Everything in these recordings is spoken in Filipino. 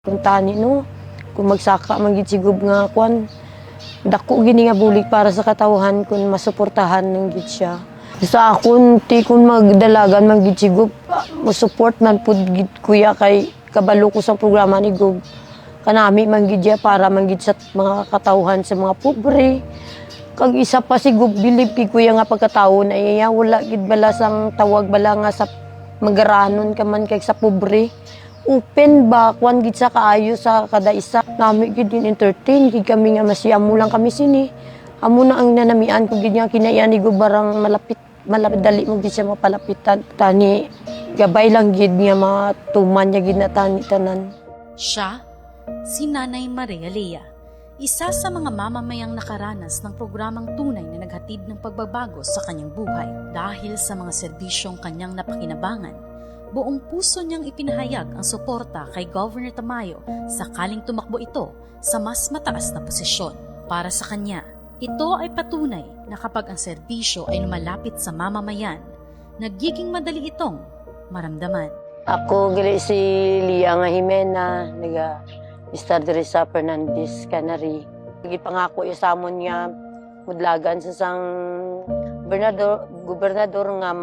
Kung tani no, kung magsaka man gid sigub nga kwan, dako gini nga bulig para sa katawhan kun masuportahan ng gid siya. Sa akon ti kun magdalagan man gid sigub, mo support man pud gid kuya kay kabalo ko sa programa ni Gob. Kanami man gid ya para man gid sa mga katawhan sa mga pobre. Kag isa pa si Gob bilib kay kuya nga pagkatawo na iya wala gid bala sang tawag bala nga sa magaranon ka man kay sa pobre. Open ba kwan gid sa kaayo sa kada isa nami gid din entertain gid kami nga masiyamo lang kami sini amo na ang nanamian ko gid nga kinaiya ni Gob barang malapit dali mo gid siya mapalapitan tani gabay lang gid nga matuman niya gid na tani tanan. Siya si Nanay Maria Lea, isa sa mga mamamayang nakaranas ng programang tunay na naghatid ng pagbabago sa kanyang buhay. Dahil sa mga serbisyong kanyang napakinabangan, buong puso niyang ipinahayag ang suporta kay Governor Tamayo sakaling tumakbo ito sa mas mataas na posisyon. Para sa kanya, ito ay patunay na kapag ang serbisyo ay lumalapit sa mamamayan, nagiging madali itong maramdaman. Ako gali si Lia nga Jimena naga Mr. Teresa Fernandez Canary. Gipangako isamon nga mudlagan sa sang gobernador nga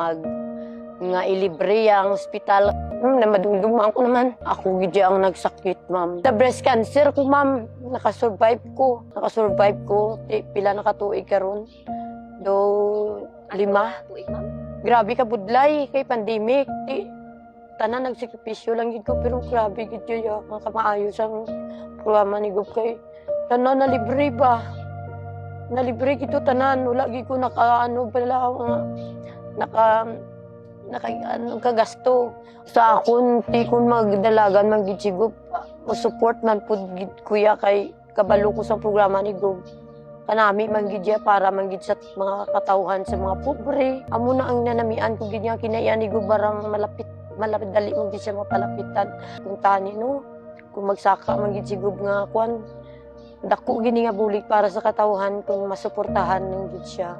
nga ilibre ang ospital. Namadumduman ko naman. Ako gid ang nagsakit, ma'am. Sa breast cancer ko, ma'am. Nakasurvive ko. Pila nakatuig karon. Do 5. Grabe ka budlay kay pandemic. Tanan nagsakripisyo lang gid ko pero grabe gid ya ang kamaayo sang programa ni Gob kay tanan na libre ba. Na libre gid tanan wala gid ko nakaano bala kagasto sa akon ti kun magdalagan man gid si Gob mo support man pud gid kuya kay kabalo ko sa programa ni Gob kanami man gid ya para man gid sa mga katawhan sa mga pobre amo na ang nanamian ko gid nga kinaiya ni Gob barang malapit dali mo gid siya mapalapitan kung tani no kung magsaka man gid si Gob nga kwan dako gini nga bulig para sa katawhan kung masuportahan ng gid siya.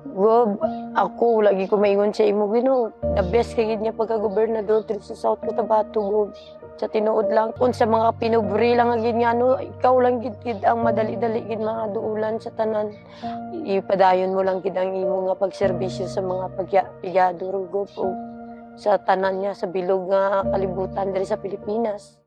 Gob, ako lagi ko maingon sa imo gino. The best kay gid niya pagka-gobernador dito sa South Cotabato, Gob. Sa tinuod lang kun sa mga pinubri lang gid nga no, ikaw lang gid ang madali-dali gid mga duulan sa tanan. Ipadayon mo lang gid ang imo nga pagserbisyo sa mga pigado, Gob. Sa tanan niya sa bilog nga kalibutan diri sa Pilipinas.